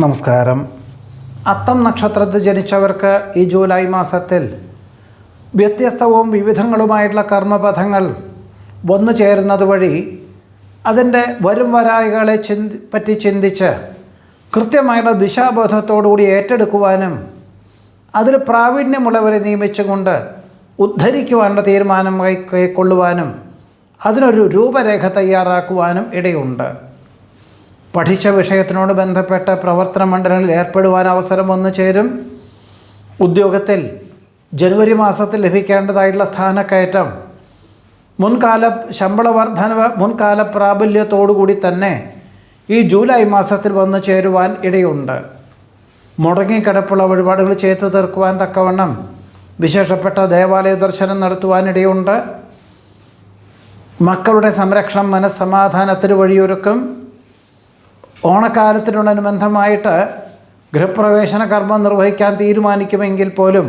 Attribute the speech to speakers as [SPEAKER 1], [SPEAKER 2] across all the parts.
[SPEAKER 1] നമസ്കാരം. അത്തം നക്ഷത്രത്തിൽ ജനിച്ചവർക്ക് ഈ ജൂലൈ മാസത്തിൽ വ്യത്യസ്തവും വിവിധങ്ങളുമായിട്ടുള്ള കർമ്മപഥങ്ങൾ വന്നു ചേരുന്നത് വഴി അതിൻ്റെ വരും വരായികളെ പറ്റി ചിന്തിച്ച് കൃത്യമായിട്ടുള്ള ദിശാബോധത്തോടുകൂടി ഏറ്റെടുക്കുവാനും അതിൽ പ്രാവീണ്യമുള്ളവരെ നിയമിച്ചുകൊണ്ട് ഉദ്ധരിക്കുവാനുള്ള തീരുമാനം കൈക്കൊള്ളുവാനും അതിനൊരു രൂപരേഖ തയ്യാറാക്കുവാനും ഇടയുണ്ട്. പഠിച്ച വിഷയത്തിനോട് ബന്ധപ്പെട്ട പ്രവർത്തന മണ്ഡലങ്ങളിൽ ഏർപ്പെടുവാൻ അവസരം വന്നു ചേരും. ഉദ്യോഗത്തിൽ ജനുവരി മാസത്തിൽ ലഭിക്കേണ്ടതായിട്ടുള്ള സ്ഥാനക്കയറ്റം, മുൻകാല ശമ്പള വർധനവ്, മുൻകാല പ്രാബല്യത്തോടുകൂടി തന്നെ ഈ ജൂലൈ മാസത്തിൽ വന്നു ചേരുവാൻ ഇടയുണ്ട്. മുടങ്ങിക്കിടപ്പുള്ള വഴിപാടുകൾ ചെയ്തു തീർക്കുവാൻ തക്കവണ്ണം വിശേഷപ്പെട്ട ദേവാലയ ദർശനം നടത്തുവാനിടയുണ്ട്. മക്കളുടെ സംരക്ഷണം മനസ്സമാധാനത്തിന് വഴിയൊരുക്കും. ഓണക്കാലത്തിനോടനുബന്ധമായിട്ട് ഗൃഹപ്രവേശന കർമ്മം നിർവഹിക്കാൻ തീരുമാനിക്കുമെങ്കിൽ പോലും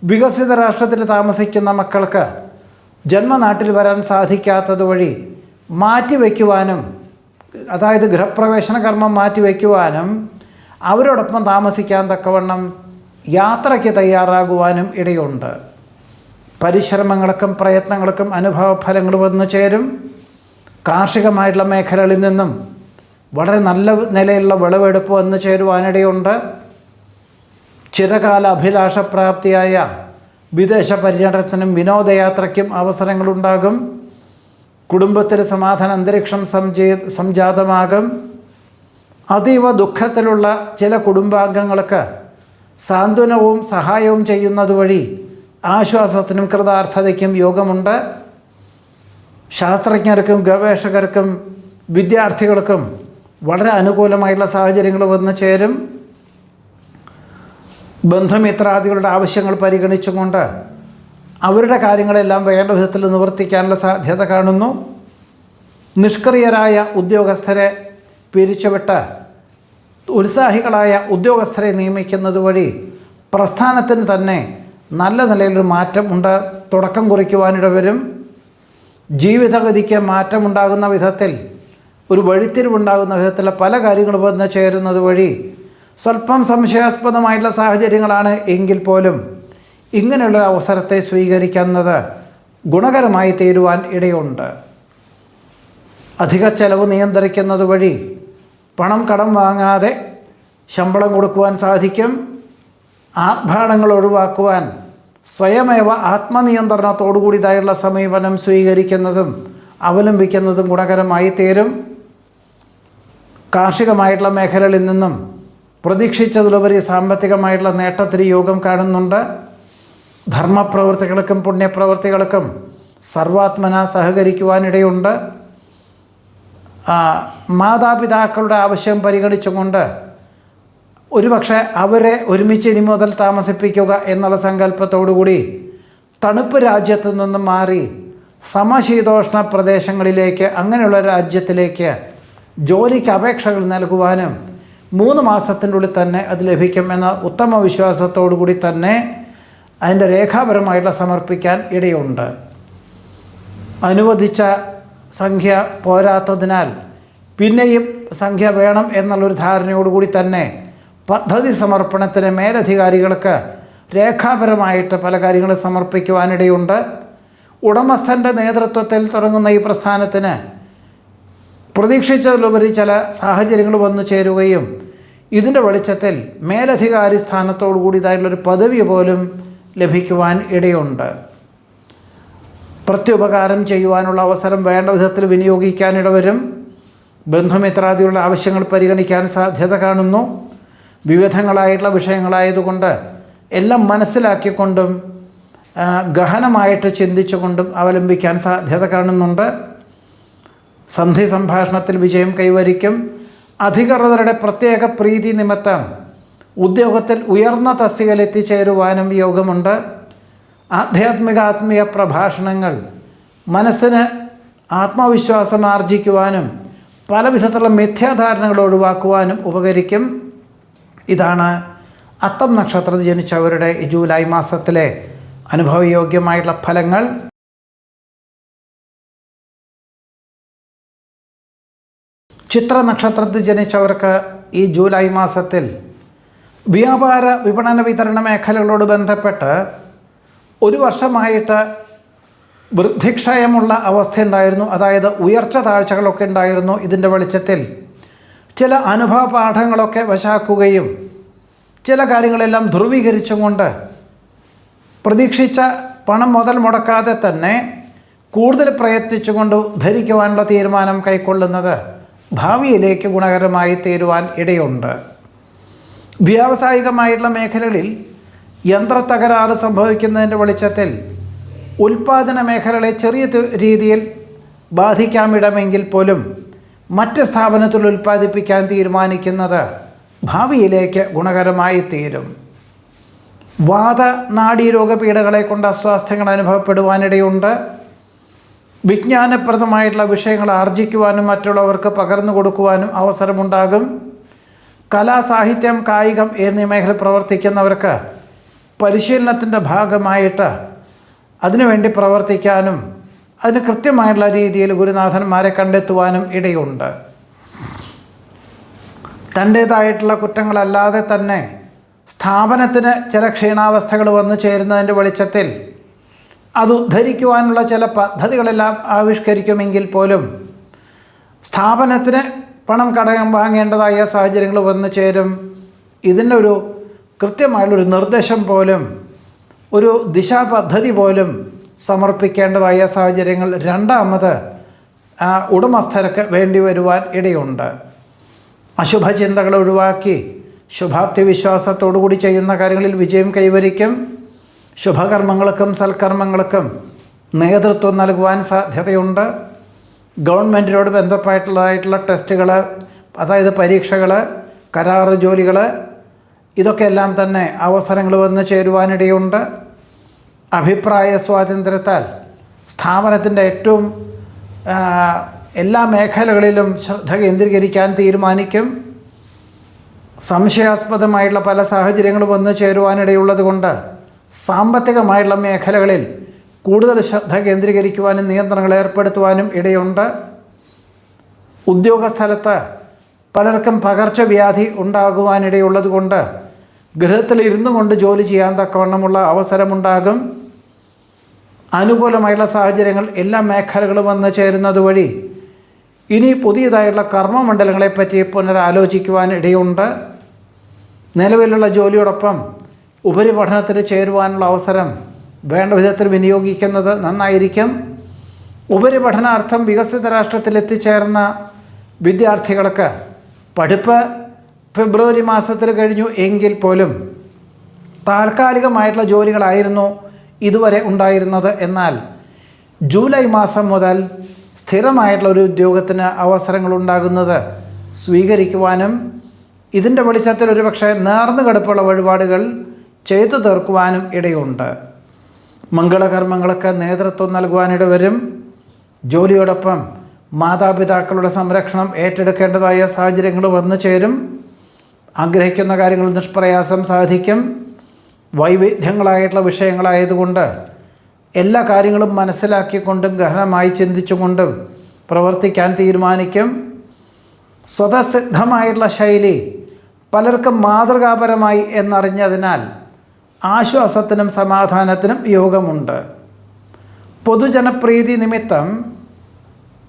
[SPEAKER 1] വികസിത രാഷ്ട്രത്തിൽ താമസിക്കുന്ന മക്കൾക്ക് ജന്മനാട്ടിൽ വരാൻ സാധിക്കാത്തത് വഴി മാറ്റിവെക്കുവാനും, അതായത് ഗൃഹപ്രവേശന കർമ്മം മാറ്റിവെക്കുവാനും അവരോടൊപ്പം താമസിക്കാൻ തക്കവണ്ണം യാത്രയ്ക്ക് തയ്യാറാകുവാനും ഇടയുണ്ട്. പരിശ്രമങ്ങൾക്കും പ്രയത്നങ്ങൾക്കും അനുഭവഫലങ്ങൾ വന്നു ചേരും. കാർഷികമായിട്ടുള്ള മേഖലകളിൽ നിന്നും വളരെ നല്ല നിലയിലുള്ള വിളവെടുപ്പ് വന്നു ചേരുവാനിടയുണ്ട്. ചിരകാല അഭിലാഷപ്രാപ്തിയായ വിദേശ പര്യടനത്തിനും വിനോദയാത്രയ്ക്കും അവസരങ്ങളുണ്ടാകും. കുടുംബത്തിൽ സമാധാന അന്തരീക്ഷം സംജാതമാകും. അതീവ ദുഃഖത്തിലുള്ള ചില കുടുംബാംഗങ്ങൾക്ക് സാന്ത്വനവും സഹായവും ചെയ്യുന്നത് വഴി ആശ്വാസത്തിനും കൃതാർത്ഥതയ്ക്കും യോഗമുണ്ട്. ശാസ്ത്രജ്ഞർക്കും ഗവേഷകർക്കും വിദ്യാർത്ഥികൾക്കും വളരെ അനുകൂലമായിട്ടുള്ള സാഹചര്യങ്ങൾ വന്നു ചേരും. ബന്ധുമിത്രാദികളുടെ ആവശ്യങ്ങൾ പരിഗണിച്ചുകൊണ്ട് അവരുടെ കാര്യങ്ങളെല്ലാം വേണ്ട വിധത്തിൽ നിവർത്തിക്കാനുള്ള സാധ്യത കാണുന്നു. നിഷ്ക്രിയരായ ഉദ്യോഗസ്ഥരെ പിരിച്ചുവിട്ട് ഉത്സാഹികളായ ഉദ്യോഗസ്ഥരെ നിയമിക്കുന്നത് വഴി പ്രസ്ഥാനത്തിന് തന്നെ നല്ല നിലയിലൊരു മാറ്റം തുടക്കം കുറിക്കുവാനിടവരും. ജീവിതഗതിക്ക് മാറ്റമുണ്ടാകുന്ന വിധത്തിൽ, ഒരു വഴിത്തിരിവുണ്ടാകുന്ന വിധത്തിലുള്ള പല കാര്യങ്ങൾ വന്ന് ചേരുന്നത് വഴി സ്വല്പം സംശയാസ്പദമായിട്ടുള്ള സാഹചര്യങ്ങളാണ് എങ്കിൽ പോലും ഇങ്ങനെയുള്ള അവസരത്തെ സ്വീകരിക്കുന്നത് ഗുണകരമായി തീരുവാൻ ഇടയുണ്ട്. അധിക ചെലവ് നിയന്ത്രിക്കുന്നത് വഴി പണം കടം വാങ്ങാതെ ശമ്പളം കൊടുക്കുവാൻ സാധിക്കും. ആർഭാടങ്ങൾ ഒഴിവാക്കുവാൻ സ്വയമേവ ആത്മനിയന്ത്രണത്തോടുകൂടിയതായുള്ള സമീപനം സ്വീകരിക്കുന്നതും അവലംബിക്കുന്നതും ഗുണകരമായി തീരും. കാർഷികമായിട്ടുള്ള മേഖലകളിൽ നിന്നും പ്രതീക്ഷിച്ചതിലുപരി സാമ്പത്തികമായിട്ടുള്ള നേട്ടത്തിന് യോഗം കാണുന്നുണ്ട്. ധർമ്മപ്രവൃത്തികൾക്കും പുണ്യപ്രവൃത്തികൾക്കും സർവാത്മന സഹകരിക്കുവാനിടയുണ്ട്. മാതാപിതാക്കളുടെ ആവശ്യം പരിഗണിച്ചുകൊണ്ട് ഒരുപക്ഷെ അവരെ ഒരുമിച്ച് ഇനി മുതൽ താമസിപ്പിക്കുക എന്നുള്ള സങ്കല്പത്തോടുകൂടി തണുപ്പ് രാജ്യത്തു നിന്നും മാറി സമശീതോഷ്ണ പ്രദേശങ്ങളിലേക്ക്, അങ്ങനെയുള്ള രാജ്യത്തിലേക്ക് ജോലിക്ക് അപേക്ഷകൾ നൽകുവാനും 3 മാസത്തിൻ്റെ ഉള്ളിൽ തന്നെ അത് ലഭിക്കുമെന്ന ഉത്തമ വിശ്വാസത്തോടു കൂടി തന്നെ അതിൻ്റെ രേഖാപരമായിട്ട് സമർപ്പിക്കാൻ ഇടയുണ്ട്. അനുവദിച്ച സംഖ്യ പോരാത്തതിനാൽ പിന്നെയും സംഖ്യ വേണം എന്നുള്ളൊരു ധാരണയോടുകൂടി തന്നെ പദ്ധതി സമർപ്പണത്തിന് മേലധികാരികൾക്ക് രേഖാപരമായിട്ട് പല കാര്യങ്ങളും സമർപ്പിക്കുവാനിടയുണ്ട്. ഉടമസ്ഥൻ്റെ നേതൃത്വത്തിൽ തുടങ്ങുന്ന ഈ പ്രസ്ഥാനത്തിന് പ്രതീക്ഷിച്ചതിലുപരി ചില സാഹചര്യങ്ങൾ വന്നു ചേരുകയും ഇതിൻ്റെ വെളിച്ചത്തിൽ മേലധികാരി സ്ഥാനത്തോടു കൂടിയതായിട്ടുള്ളൊരു പദവി പോലും ലഭിക്കുവാൻ ഇടയുണ്ട്. പ്രത്യുപകാരം ചെയ്യുവാനുള്ള അവസരം വേണ്ട വിധത്തിൽ വിനിയോഗിക്കാനിടവരും. ബന്ധുമിത്രാദികളുടെ ആവശ്യങ്ങൾ പരിഗണിക്കാൻ സാധ്യത കാണുന്നു. വിവിധങ്ങളായിട്ടുള്ള വിഷയങ്ങളായതുകൊണ്ട് എല്ലാം മനസ്സിലാക്കിക്കൊണ്ടും ഗഹനമായിട്ട് ചിന്തിച്ചുകൊണ്ടും അവലംബിക്കാൻ സാധ്യത കാണുന്നുണ്ട്. സന്ധി സംഭാഷണത്തിൽ വിജയം കൈവരിക്കും. അധികൃതരുടെ പ്രത്യേക പ്രീതി നിമിത്തം ഉദ്യോഗത്തിൽ ഉയർന്ന തസ്തികയിൽ എത്തിച്ചേരുവാനും യോഗമുണ്ട്. ആത്മീയ പ്രഭാഷണങ്ങൾ മനസ്സിന് ആത്മവിശ്വാസം ആർജിക്കുവാനും പല വിധത്തിലുള്ള മിഥ്യാധാരണകൾ ഒഴിവാക്കുവാനും ഉപകരിക്കും. ഇതാണ് അത്തം നക്ഷത്രത്തിൽ ജനിച്ചവരുടെ ഈ ജൂലൈ മാസത്തിലെ അനുഭവയോഗ്യമായിട്ടുള്ള ഫലങ്ങൾ. ചിത്ര നക്ഷത്രത്തിൽ ജനിച്ചവർക്ക് ഈ ജൂലൈ മാസത്തിൽ വ്യാപാര വിപണന വിതരണ മേഖലകളോട് ബന്ധപ്പെട്ട് ഒരു വർഷമായിട്ട് വൃദ്ധിക്ഷയമുള്ള അവസ്ഥയുണ്ടായിരുന്നു. അതായത് ഉയർച്ച താഴ്ചകളൊക്കെ ഉണ്ടായിരുന്നു. ഇതിൻ്റെ വെളിച്ചത്തിൽ ചില അനുഭവ പാഠങ്ങളൊക്കെ വശാക്കുകയും ചില കാര്യങ്ങളെല്ലാം ധ്രുവീകരിച്ചും കൊണ്ട് പ്രതീക്ഷിച്ച പണം മുതൽ മുടക്കാതെ തന്നെ കൂടുതൽ പ്രയത്നിച്ചുകൊണ്ട് ധരിക്കുവാനുള്ള തീരുമാനം കൈക്കൊള്ളുന്നത് ഭാവിയിലേക്ക് ഗുണകരമായി തീരുവാൻ ഇടയുണ്ട്. വ്യാവസായികമായിട്ടുള്ള മേഖലകളിൽ യന്ത്രത്തകരാറ് സംഭവിക്കുന്നതിൻ്റെ വെളിച്ചത്തിൽ ഉൽപ്പാദന മേഖലകളെ ചെറിയ രീതിയിൽ ബാധിക്കാമിടമെങ്കിൽ പോലും മറ്റ് സ്ഥാപനത്തിൽ ഉൽപ്പാദിപ്പിക്കാൻ തീരുമാനിക്കുന്നത് ഭാവിയിലേക്ക് ഗുണകരമായി തീരും. വാത നാഡീരോഗപീഠകളെ കൊണ്ട് അസ്വാസ്ഥ്യങ്ങൾ അനുഭവപ്പെടുവാനിടയുണ്ട്. വിജ്ഞാനപ്രദമായിട്ടുള്ള വിഷയങ്ങൾ ആർജിക്കുവാനും മറ്റുള്ളവർക്ക് പകർന്നു കൊടുക്കുവാനും അവസരമുണ്ടാകും. കലാ, സാഹിത്യം, കായികം എന്നീ മേഖല പ്രവർത്തിക്കുന്നവർക്ക് പരിശീലനത്തിൻ്റെ ഭാഗമായിട്ട് അതിനുവേണ്ടി പ്രവർത്തിക്കാനും അതിന് കൃത്യമായിട്ടുള്ള രീതിയിൽ ഗുരുനാഥന്മാരെ കണ്ടെത്തുവാനും ഇടയുണ്ട്. തൻ്റേതായിട്ടുള്ള കുറ്റങ്ങളല്ലാതെ തന്നെ സ്ഥാപനത്തിന് ചില ക്ഷീണാവസ്ഥകൾ വന്നു ചേരുന്നതിൻ്റെ വെളിച്ചത്തിൽ അത് ഉദ്ധരിക്കുവാനുള്ള ചില പദ്ധതികളെല്ലാം ആവിഷ്കരിക്കുമെങ്കിൽ പോലും സ്ഥാപനത്തിന് പണം കടം വാങ്ങേണ്ടതായ സാഹചര്യങ്ങൾ വന്നു ചേരും. ഇതിൻ്റെ ഒരു കൃത്യമായുള്ളൊരു നിർദ്ദേശം പോലും ഒരു ദിശാപദ്ധതി പോലും സമർപ്പിക്കേണ്ടതായ സാഹചര്യങ്ങൾ രണ്ടാമത് ഉടമസ്ഥർക്ക് വേണ്ടി വരുവാൻ ഇടയുണ്ട്. അശുഭചിന്തകൾ ഒഴിവാക്കി ശുഭാപ്തി വിശ്വാസത്തോടുകൂടി ചെയ്യുന്ന കാര്യങ്ങളിൽ വിജയം കൈവരിക്കും. ശുഭകർമ്മങ്ങൾക്കും സൽക്കർമ്മങ്ങൾക്കും നേതൃത്വം നൽകുവാൻ സാധ്യതയുണ്ട്. ഗവൺമെൻറ്റിനോട് ബന്ധപ്പെട്ടുള്ളതായിട്ടുള്ള ടെസ്റ്റുകൾ, അതായത് പരീക്ഷകൾ, കരാറ് ജോലികൾ, ഇതൊക്കെ എല്ലാം തന്നെ അവസരങ്ങൾ വന്ന് ചേരുവാനിടയുണ്ട്. അഭിപ്രായ സ്വാതന്ത്ര്യത്താൽ സ്ഥാപനത്തിൻ്റെ ഏറ്റവും എല്ലാ മേഖലകളിലും ശ്രദ്ധ കേന്ദ്രീകരിക്കാൻ തീരുമാനിക്കും. സംശയാസ്പദമായിട്ടുള്ള പല സാഹചര്യങ്ങളും വന്നു ചേരുവാനിടയുള്ളത് കൊണ്ട് സാമ്പത്തികമായിട്ടുള്ള മേഖലകളിൽ കൂടുതൽ ശ്രദ്ധ കേന്ദ്രീകരിക്കുവാനും നിയന്ത്രണങ്ങൾ ഏർപ്പെടുത്തുവാനും ഇടയുണ്ട്. ഉദ്യോഗസ്ഥലത്ത് പലർക്കും പകർച്ചവ്യാധി ഉണ്ടാകുവാനിടയുള്ളത് കൊണ്ട് ഗൃഹത്തിൽ ഇരുന്നു കൊണ്ട് ജോലി ചെയ്യാൻ തക്കവണ്ണമുള്ള അവസരമുണ്ടാകും. അനുകൂലമായുള്ള സാഹചര്യങ്ങൾ എല്ലാ മേഖലകളും വന്നു ചേരുന്നത് വഴി ഇനി പുതിയതായിട്ടുള്ള കർമ്മമണ്ഡലങ്ങളെപ്പറ്റി പുനരാലോചിക്കുവാൻ ഇടയുണ്ട്. നിലവിലുള്ള ജോലിയോടൊപ്പം ഉപരിപഠനത്തിന് ചേരുവാനുള്ള അവസരം വേണ്ട വിധത്തിൽ വിനിയോഗിക്കുന്നത് നന്നായിരിക്കും. ഉപരിപഠനാർത്ഥം വികസിത രാഷ്ട്രത്തിലെത്തിച്ചേർന്ന വിദ്യാർത്ഥികൾക്ക് പഠിപ്പ് ഫെബ്രുവരി മാസത്തിൽ കഴിഞ്ഞു എങ്കിൽ പോലും താൽക്കാലികമായിട്ടുള്ള ജോലികളായിരുന്നു ഇതുവരെ ഉണ്ടായിരുന്നത്. എന്നാൽ ജൂലൈ മാസം മുതൽ സ്ഥിരമായിട്ടുള്ള ഒരു ഉദ്യോഗത്തിന് അവസരങ്ങളുണ്ടാകുന്നത് സ്വീകരിക്കുവാനും ഇതിൻ്റെ വെളിച്ചത്തിൽ ഒരുപക്ഷെ നേർന്നു കിടപ്പുള്ള വഴിപാടുകൾ ചെയ്തു തീർക്കുവാനും ഇടയുണ്ട്. മംഗളകർമ്മങ്ങൾക്ക് നേതൃത്വം നൽകുവാനിടവരും. ജോലിയോടൊപ്പം മാതാപിതാക്കളുടെ സംരക്ഷണം ഏറ്റെടുക്കേണ്ടതായ സാഹചര്യങ്ങൾ വന്നു ചേരും. ആഗ്രഹിക്കുന്ന കാര്യങ്ങൾ നിഷ്പ്രയാസം സാധിക്കും. വൈവിധ്യങ്ങളായിട്ടുള്ള വിഷയങ്ങളായതുകൊണ്ട് എല്ലാ കാര്യങ്ങളും മനസ്സിലാക്കിക്കൊണ്ടും ഗഹനമായി ചിന്തിച്ചുകൊണ്ടും പ്രവർത്തിക്കാൻ തീരുമാനിക്കും. സ്വതസിദ്ധമായിട്ടുള്ള ശൈലി പലർക്കും മാതൃകാപരമായി എന്നറിഞ്ഞതിനാൽ ആശ്വാസത്തിനും സമാധാനത്തിനും യോഗമുണ്ട്. പൊതുജനപ്രീതി നിമിത്തം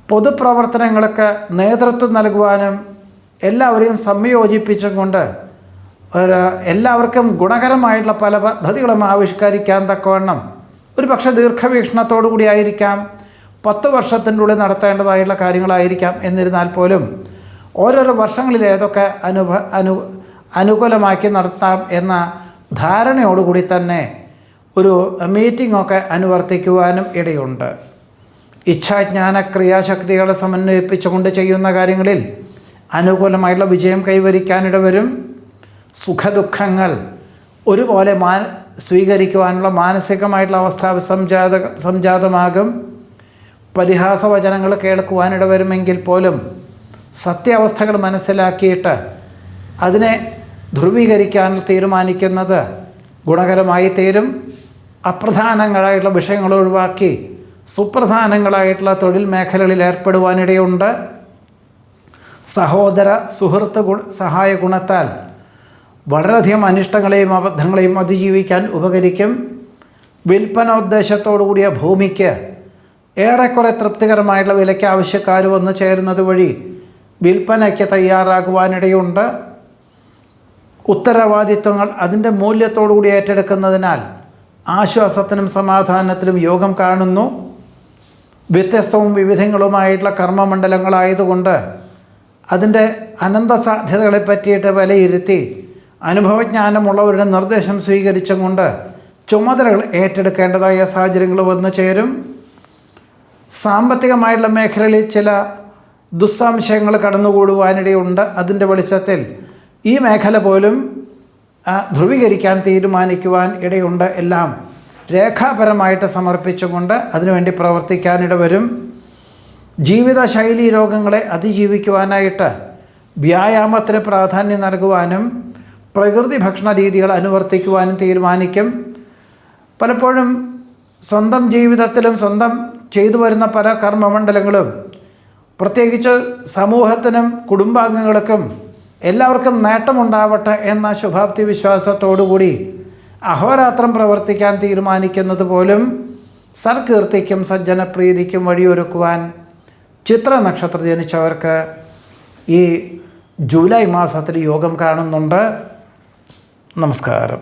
[SPEAKER 1] പൊതുപ്രവർത്തനങ്ങൾക്ക് നേതൃത്വം നൽകുവാനും എല്ലാവരെയും സംയോജിപ്പിച്ചുകൊണ്ട് എല്ലാവർക്കും ഗുണകരമായിട്ടുള്ള പല പദ്ധതികളും ആവിഷ്കരിക്കാൻ തക്കവണ്ണം ഒരു പക്ഷേ ദീർഘവീക്ഷണത്തോടു കൂടിയായിരിക്കാം, 10 വർഷത്തിൻ്റെ ഉള്ളിൽ നടത്തേണ്ടതായിട്ടുള്ള കാര്യങ്ങളായിരിക്കാം. എന്നിരുന്നാൽ പോലും ഓരോരോ വർഷങ്ങളിൽ ഏതൊക്കെ അനുകൂലമാക്കി നടത്താം എന്ന ധാരണയോടുകൂടി തന്നെ ഒരു മീറ്റിങ്ങൊക്കെ അനുവർത്തിക്കുവാനും ഇടയുണ്ട്. ഇച്ഛാജ്ഞാന ക്രിയാശക്തികളെ സമന്വയിപ്പിച്ചുകൊണ്ട് ചെയ്യുന്ന കാര്യങ്ങളിൽ അനുകൂലമായിട്ടുള്ള വിജയം കൈവരിക്കാനിടവരും. സുഖദുഃഖങ്ങൾ ഒരുപോലെ സ്വീകരിക്കുവാനുള്ള മാനസികമായിട്ടുള്ള അവസ്ഥ സംജാതമാകും. പരിഹാസവചനങ്ങൾ കേൾക്കുവാനിടവരുമെങ്കിൽ പോലും സത്യാവസ്ഥകൾ മനസ്സിലാക്കിയിട്ട് അതിനെ ധ്രുവീകരിക്കാൻ തീരുമാനിക്കുന്നത് ഗുണകരമായി തീരും. അപ്രധാനങ്ങളായിട്ടുള്ള വിഷയങ്ങൾ ഒഴിവാക്കി സുപ്രധാനങ്ങളായിട്ടുള്ള തൊഴിൽ മേഖലകളിൽ ഏർപ്പെടുവാനിടയുണ്ട്. സഹോദര സുഹൃത്ത് സഹായ ഗുണത്താൽ വളരെയധികം അനിഷ്ടങ്ങളെയും അബദ്ധങ്ങളെയും അതിജീവിക്കാൻ ഉപകരിക്കും. വിൽപ്പനോദ്ദേശത്തോടു കൂടിയ ഭൂമിക്ക് ഏറെക്കുറെ തൃപ്തികരമായിട്ടുള്ള വിലയ്ക്ക് ആവശ്യക്കാർ വന്നു ചേരുന്നത് വഴി വിൽപ്പനയ്ക്ക് തയ്യാറാകുവാനിടയുണ്ട്. ഉത്തരവാദിത്വങ്ങൾ അതിൻ്റെ മൂല്യത്തോടു കൂടി ഏറ്റെടുക്കുന്നതിനാൽ ആശ്വാസത്തിനും സമാധാനത്തിനും യോഗം കാണുന്നു. വ്യത്യസ്തവും വിവിധങ്ങളുമായിട്ടുള്ള കർമ്മമണ്ഡലങ്ങളായതുകൊണ്ട് അതിൻ്റെ അനന്ത സാധ്യതകളെ പറ്റിയിട്ട് വിലയിരുത്തി അനുഭവജ്ഞാനമുള്ളവരുടെ നിർദ്ദേശം സ്വീകരിച്ചും കൊണ്ട് ചുമതലകൾ ഏറ്റെടുക്കേണ്ടതായ സാഹചര്യങ്ങൾ വന്നു ചേരും. സാമ്പത്തികമായിട്ടുള്ള മേഖലയിൽ ചില ദുസ്സംശയങ്ങൾ കടന്നുകൂടുവാനിടയുണ്ട്. അതിൻ്റെ വെളിച്ചത്തിൽ ഈ മേഖല പോലും ധ്രുവീകരിക്കാൻ തീരുമാനിക്കുവാൻ ഇടയുണ്ട്. എല്ലാം രേഖാപരമായിട്ട് സമർപ്പിച്ചുകൊണ്ട് അതിനുവേണ്ടി പ്രവർത്തിക്കാനിട വരും. ജീവിതശൈലി രോഗങ്ങളെ അതിജീവിക്കുവാനായിട്ട് വ്യായാമത്തിന് പ്രാധാന്യം നൽകുവാനും പ്രകൃതി ഭക്ഷണ രീതികൾ അനുവർത്തിക്കുവാനും തീരുമാനിക്കും. പലപ്പോഴും സ്വന്തം ജീവിതത്തിലും സ്വന്തം ചെയ്തു വരുന്ന പല കർമ്മമണ്ഡലങ്ങളും പ്രത്യേകിച്ച് സമൂഹത്തിനും കുടുംബാംഗങ്ങൾക്കും എല്ലാവർക്കും നേട്ടമുണ്ടാവട്ടെ എന്ന ശുഭാപ്തി വിശ്വാസത്തോടുകൂടി അഹോരാത്രം പ്രവർത്തിക്കാൻ തീരുമാനിക്കുന്നത് പോലും സൽകീർത്തിക്കും സജ്ജനപ്രീതിക്കും വഴിയൊരുക്കുവാൻ ചിത്ര നക്ഷത്രം ജനിച്ചവർക്ക് ഈ ജൂലൈ മാസത്തിൽ യോഗം കാണുന്നുണ്ട്. നമസ്കാരം.